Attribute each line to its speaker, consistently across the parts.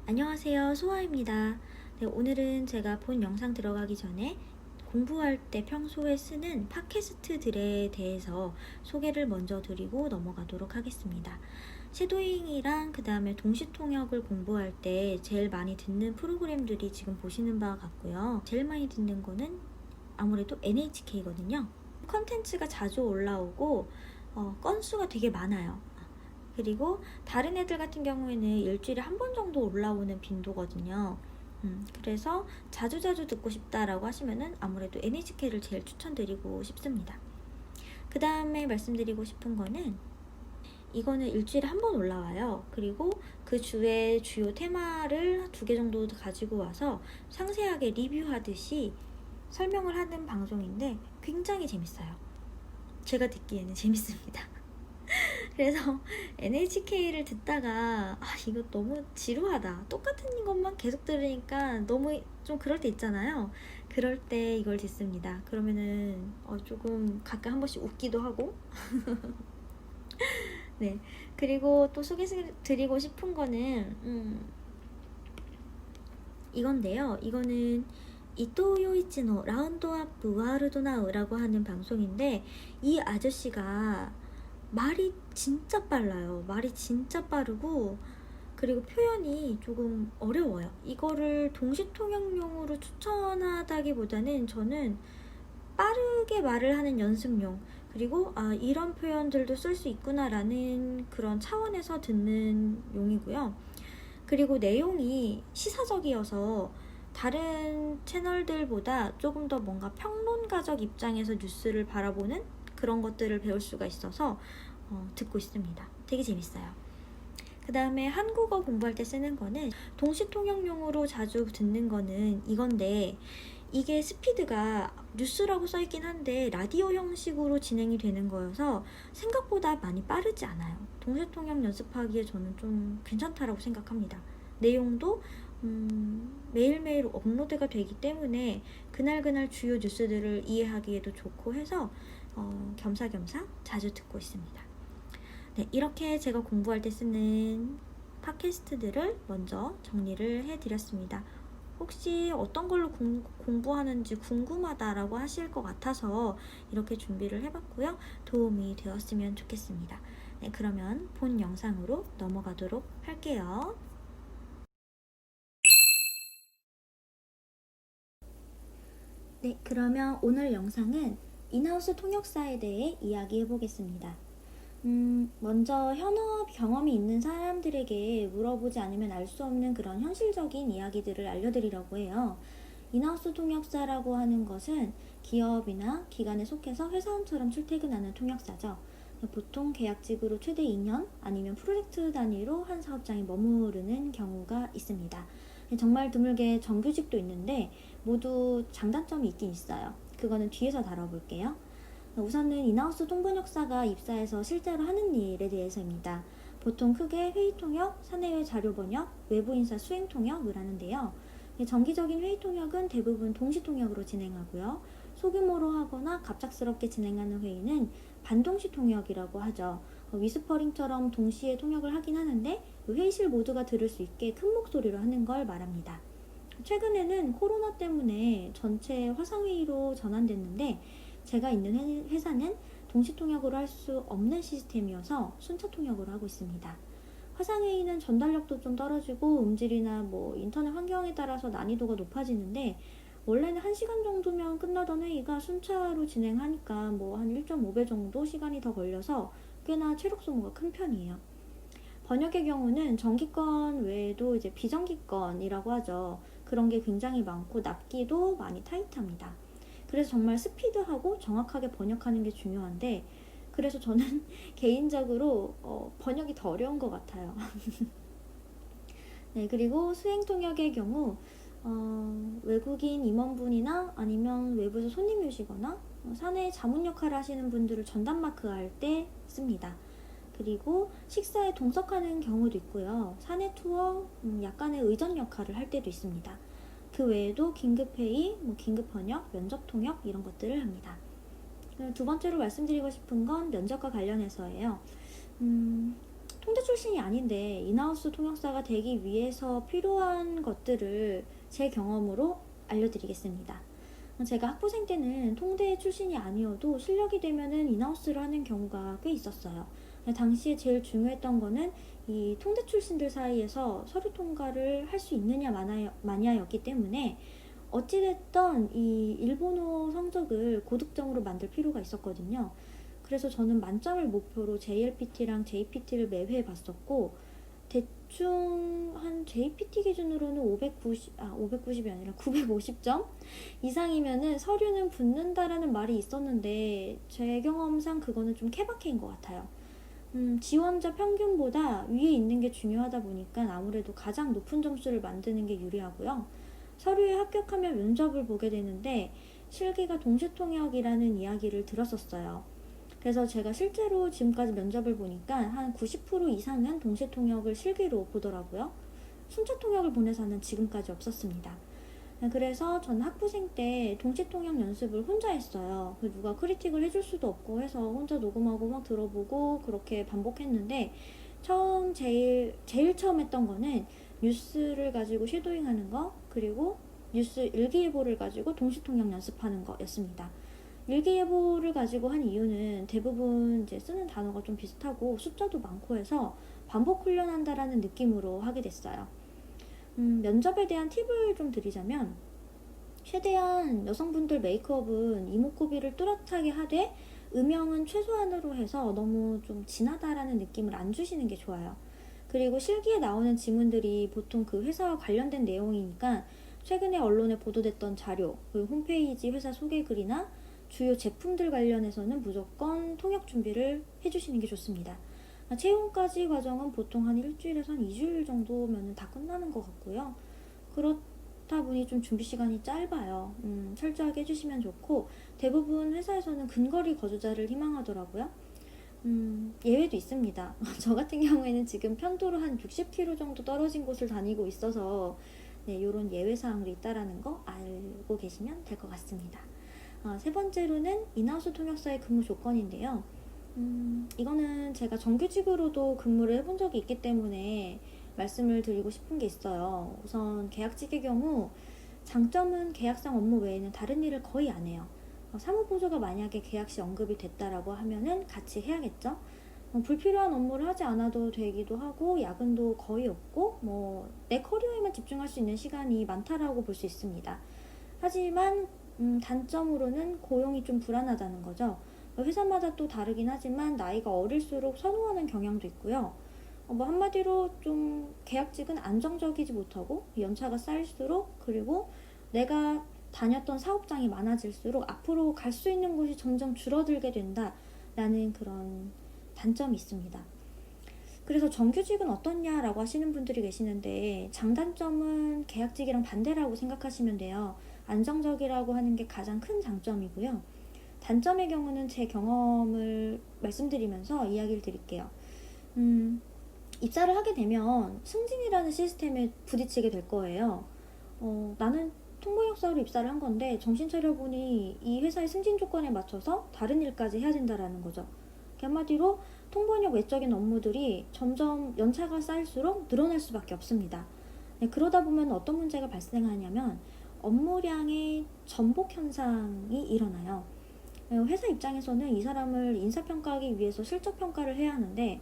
Speaker 1: 안녕하세요, 소아입니다. 네, 오늘은 제가 본 영상 들어가기 전에 공부할 때 평소에 쓰는 팟캐스트들에 대해서 소개를 먼저 드리고 넘어가도록 하겠습니다. 쉐도잉이랑 그 다음에 동시통역을 공부할 때 제일 많이 듣는 프로그램들이 지금 보시는 바와 같고요. 제일 많이 듣는 거는 아무래도 NHK거든요. 컨텐츠가 자주 올라오고 건수가 되게 많아요. 그리고 다른 애들 같은 경우에는 일주일에 한 번 정도 올라오는 빈도거든요. 그래서 자주자주 듣고 싶다라고 하시면은 아무래도 NHK를 제일 추천드리고 싶습니다. 그 다음에 말씀드리고 싶은 거는 이거는 일주일에 한 번 올라와요. 그리고 그 주의 주요 테마를 2개 정도 가지고 와서 상세하게 리뷰하듯이 설명을 하는 방송인데 굉장히 재밌어요. 제가 듣기에는 재밌습니다. 그래서 NHK를 듣다가 이거 너무 지루하다, 똑같은 것만 계속 들으니까 너무 좀 그럴 때 있잖아요. 그럴 때 이걸 듣습니다. 그러면은 조금 가끔 한 번씩 웃기도 하고 네, 그리고 또 소개해드리고 싶은 거는 이건데요. 이거는 이토 요이치노 라운드업 와르드 나우라고 하는 방송인데, 이 아저씨가 말이 진짜 빨라요. 말이 진짜 빠르고, 그리고 표현이 조금 어려워요. 이거를 동시통역용으로 추천하다기보다는 저는 빠르게 말을 하는 연습용, 그리고 이런 표현들도 쓸 수 있구나라는 그런 차원에서 듣는 용이고요. 그리고 내용이 시사적이어서 다른 채널들보다 조금 더 뭔가 평론가적 입장에서 뉴스를 바라보는 그런 것들을 배울 수가 있어서 듣고 있습니다. 되게 재밌어요. 그 다음에 한국어 공부할 때 쓰는 거는 동시통역용으로 자주 듣는 거는 이건데, 이게 스피드가 뉴스라고 써있긴 한데 라디오 형식으로 진행이 되는 거여서 생각보다 많이 빠르지 않아요. 동시통역 연습하기에 저는 좀 괜찮다라고 생각합니다. 내용도 매일매일 업로드가 되기 때문에 그날그날 주요 뉴스들을 이해하기에도 좋고 해서 겸사겸사 자주 듣고 있습니다. 네, 이렇게 제가 공부할 때 쓰는 팟캐스트들을 먼저 정리를 해드렸습니다. 혹시 어떤 걸로 공부하는지 궁금하다라고 하실 것 같아서 이렇게 준비를 해봤고요. 도움이 되었으면 좋겠습니다. 네, 그러면 본 영상으로 넘어가도록 할게요. 네, 그러면 오늘 영상은 인하우스 통역사에 대해 이야기해보겠습니다. 먼저 현업 경험이 있는 사람들에게 물어보지 않으면 알 수 없는 그런 현실적인 이야기들을 알려드리려고 해요. 인하우스 통역사라고 하는 것은 기업이나 기관에 속해서 회사원처럼 출퇴근하는 통역사죠. 보통 계약직으로 최대 2년 아니면 프로젝트 단위로 한 사업장에 머무르는 경우가 있습니다. 정말 드물게 정규직도 있는데 모두 장단점이 있긴 있어요. 그거는 뒤에서 다뤄볼게요. 우선은 인하우스 통번역사가 입사해서 실제로 하는 일에 대해서입니다. 보통 크게 회의통역, 사내외 자료번역, 외부인사 수행통역을 하는데요. 정기적인 회의통역은 대부분 동시통역으로 진행하고요. 소규모로 하거나 갑작스럽게 진행하는 회의는 반동시통역이라고 하죠. 위스퍼링처럼 동시에 통역을 하긴 하는데 회의실 모두가 들을 수 있게 큰 목소리로 하는 걸 말합니다. 최근에는 코로나 때문에 전체 화상회의로 전환됐는데, 제가 있는 회사는 동시통역으로 할 수 없는 시스템이어서 순차통역으로 하고 있습니다. 화상회의는 전달력도 좀 떨어지고 음질이나 인터넷 환경에 따라서 난이도가 높아지는데, 원래는 1시간 정도면 끝나던 회의가 순차로 진행하니까 한 1.5배 정도 시간이 더 걸려서 꽤나 체력 소모가 큰 편이에요. 번역의 경우는 정기권 외에도 이제 비정기권이라고 하죠. 그런 게 굉장히 많고 납기도 많이 타이트합니다. 그래서 정말 스피드하고 정확하게 번역하는 게 중요한데, 그래서 저는 개인적으로 번역이 더 어려운 것 같아요. 네, 그리고 수행통역의 경우 외국인 임원분이나 아니면 외부에서 손님이 오시거나 사내 자문 역할을 하시는 분들을 전담마크 할 때 씁니다. 그리고 식사에 동석하는 경우도 있고요. 사내 투어 약간의 의전 역할을 할 때도 있습니다. 그 외에도 긴급회의, 긴급 번역, 면접 통역 이런 것들을 합니다. 두 번째로 말씀드리고 싶은 건 면접과 관련해서예요. 통대 출신이 아닌데 인하우스 통역사가 되기 위해서 필요한 것들을 제 경험으로 알려드리겠습니다. 제가 학부생 때는 통대 출신이 아니어도 실력이 되면은 인하우스를 하는 경우가 꽤 있었어요. 당시에 제일 중요했던 거는 이 통대 출신들 사이에서 서류 통과를 할 수 있느냐 마냐였기 때문에 어찌됐든 이 일본어 성적을 고득점으로 만들 필요가 있었거든요. 그래서 저는 만점을 목표로 JLPT랑 JPT를 매회 봤었고, 대충 한 JPT 기준으로는 590이 아니라 950점 이상이면은 서류는 붙는다라는 말이 있었는데, 제 경험상 그거는 좀 케바케인 것 같아요. 지원자 평균보다 위에 있는 게 중요하다 보니까 아무래도 가장 높은 점수를 만드는 게 유리하고요. 서류에 합격하면 면접을 보게 되는데 실기가 동시통역이라는 이야기를 들었었어요. 그래서 제가 실제로 지금까지 면접을 보니까 한 90% 이상은 동시통역을 실기로 보더라고요. 순차통역을 본 회사는 지금까지 없었습니다. 그래서 전 학부생 때 동시통역 연습을 혼자 했어요. 누가 크리틱을 해줄 수도 없고 해서 혼자 녹음하고 막 들어보고 그렇게 반복했는데, 제일 처음 했던 거는 뉴스를 가지고 쉐도잉하는 거, 그리고 뉴스 일기예보를 가지고 동시통역 연습하는 거였습니다. 일기예보를 가지고 한 이유는 대부분 이제 쓰는 단어가 좀 비슷하고 숫자도 많고 해서 반복 훈련한다라는 느낌으로 하게 됐어요. 면접에 대한 팁을 좀 드리자면, 최대한 여성분들 메이크업은 이목구비를 뚜렷하게 하되 음영은 최소한으로 해서 너무 좀 진하다라는 느낌을 안 주시는 게 좋아요. 그리고 실기에 나오는 지문들이 보통 그 회사와 관련된 내용이니까 최근에 언론에 보도됐던 자료, 그 홈페이지 회사 소개글이나 주요 제품들 관련해서는 무조건 통역 준비를 해주시는 게 좋습니다. 채용까지 과정은 보통 한 일주일에서 한 2주일 정도면 다 끝나는 것 같고요. 그렇다 보니 좀 준비 시간이 짧아요. 철저하게 해주시면 좋고, 대부분 회사에서는 근거리 거주자를 희망하더라고요. 예외도 있습니다. 저 같은 경우에는 지금 편도로 한 60km 정도 떨어진 곳을 다니고 있어서 이런 예외 사항도 있다라는 거 알고 계시면 될 것 같습니다. 세 번째로는 인하우스 통역사의 근무 조건인데요. 이거는 제가 정규직으로도 근무를 해본 적이 있기 때문에 말씀을 드리고 싶은 게 있어요. 우선 계약직의 경우 장점은 계약상 업무 외에는 다른 일을 거의 안 해요. 사무보조가 만약에 계약 시 언급이 됐다라고 하면은 같이 해야겠죠. 불필요한 업무를 하지 않아도 되기도 하고, 야근도 거의 없고, 내 커리어에만 집중할 수 있는 시간이 많다라고 볼 수 있습니다. 하지만 단점으로는 고용이 좀 불안하다는 거죠. 회사마다 또 다르긴 하지만 나이가 어릴수록 선호하는 경향도 있고요. 한마디로 좀 계약직은 안정적이지 못하고 연차가 쌓일수록, 그리고 내가 다녔던 사업장이 많아질수록 앞으로 갈 수 있는 곳이 점점 줄어들게 된다라는 그런 단점이 있습니다. 그래서 정규직은 어떻냐라고 하시는 분들이 계시는데, 장단점은 계약직이랑 반대라고 생각하시면 돼요. 안정적이라고 하는 게 가장 큰 장점이고요. 단점의 경우는 제 경험을 말씀드리면서 이야기를 드릴게요. 입사를 하게 되면 승진이라는 시스템에 부딪히게 될 거예요. 나는 통번역사로 입사를 한 건데 정신 차려보니 이 회사의 승진 조건에 맞춰서 다른 일까지 해야 된다라는 거죠. 한마디로 통번역 외적인 업무들이 점점 연차가 쌓일수록 늘어날 수밖에 없습니다. 그러다 보면 어떤 문제가 발생하냐면 업무량의 전복 현상이 일어나요. 회사 입장에서는 이 사람을 인사평가하기 위해서 실적평가를 해야 하는데,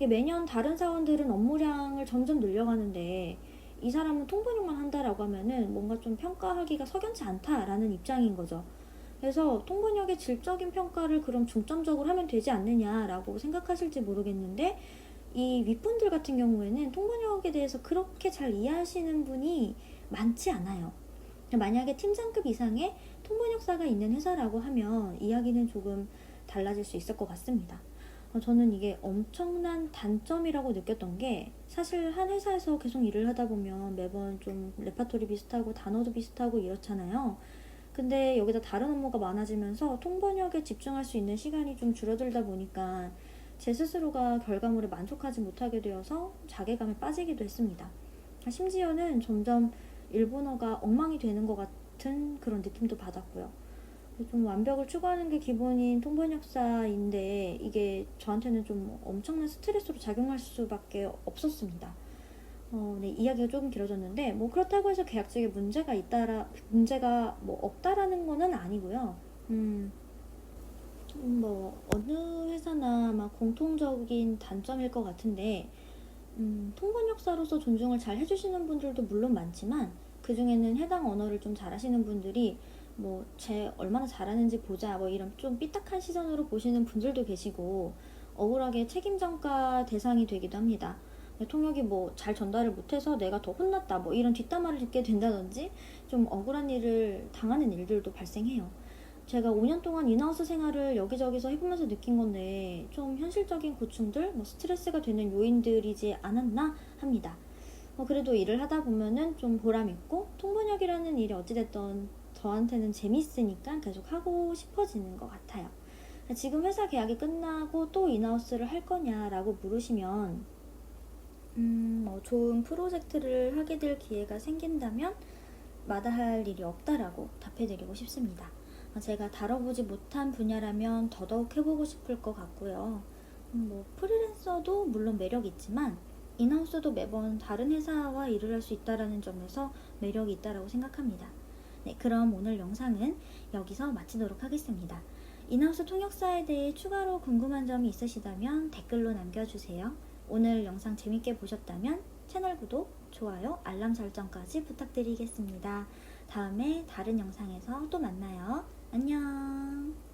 Speaker 1: 매년 다른 사원들은 업무량을 점점 늘려가는데 이 사람은 통번역만 한다라고 하면은 뭔가 좀 평가하기가 석연치 않다라는 입장인 거죠. 그래서 통번역의 질적인 평가를 그럼 중점적으로 하면 되지 않느냐라고 생각하실지 모르겠는데, 이 윗분들 같은 경우에는 통번역에 대해서 그렇게 잘 이해하시는 분이 많지 않아요. 만약에 팀장급 이상의 통번역사가 있는 회사라고 하면 이야기는 조금 달라질 수 있을 것 같습니다. 저는 이게 엄청난 단점이라고 느꼈던 게, 사실 한 회사에서 계속 일을 하다 보면 매번 좀 레파토리 비슷하고 단어도 비슷하고 이렇잖아요. 근데 여기다 다른 업무가 많아지면서 통번역에 집중할 수 있는 시간이 좀 줄어들다 보니까 제 스스로가 결과물에 만족하지 못하게 되어서 자괴감에 빠지기도 했습니다. 심지어는 점점 일본어가 엉망이 되는 것 같은 그런 느낌도 받았고요. 좀 완벽을 추구하는 게 기본인 통번역사인데 이게 저한테는 좀 엄청난 스트레스로 작용할 수밖에 없었습니다. 네, 이야기가 조금 길어졌는데 뭐 그렇다고 해서 계약직에 문제가 뭐 없다라는 거는 아니고요. 뭐 어느 회사나 막 공통적인 단점일 것 같은데 통번역사로서 존중을 잘 해주시는 분들도 물론 많지만 그 중에는 해당 언어를 좀 잘하시는 분들이 뭐 쟤 얼마나 잘하는지 보자 뭐 이런 좀 삐딱한 시선으로 보시는 분들도 계시고 억울하게 책임 전가 대상이 되기도 합니다. 통역이 뭐 잘 전달을 못해서 내가 더 혼났다 뭐 이런 뒷담화를 듣게 된다든지 좀 억울한 일을 당하는 일들도 발생해요. 제가 5년 동안 인하우스 생활을 여기저기서 해보면서 느낀 건데 좀 현실적인 고충들, 뭐 스트레스가 되는 요인들이지 않았나 합니다. 그래도 일을 하다 보면은 좀 보람있고 통번역이라는 일이 어찌됐든 저한테는 재밌으니까 계속 하고 싶어지는 것 같아요. 지금 회사 계약이 끝나고 또 인하우스를 할 거냐라고 물으시면 뭐 좋은 프로젝트를 하게 될 기회가 생긴다면 마다할 일이 없다라고 답해드리고 싶습니다. 제가 다뤄보지 못한 분야라면 더더욱 해보고 싶을 것 같고요. 뭐 프리랜서도 물론 매력이 있지만 인하우스도 매번 다른 회사와 일을 할 수 있다는 점에서 매력이 있다고 생각합니다. 네, 그럼 오늘 영상은 여기서 마치도록 하겠습니다. 인하우스 통역사에 대해 추가로 궁금한 점이 있으시다면 댓글로 남겨주세요. 오늘 영상 재밌게 보셨다면 채널 구독, 좋아요, 알람 설정까지 부탁드리겠습니다. 다음에 다른 영상에서 또 만나요. 안녕.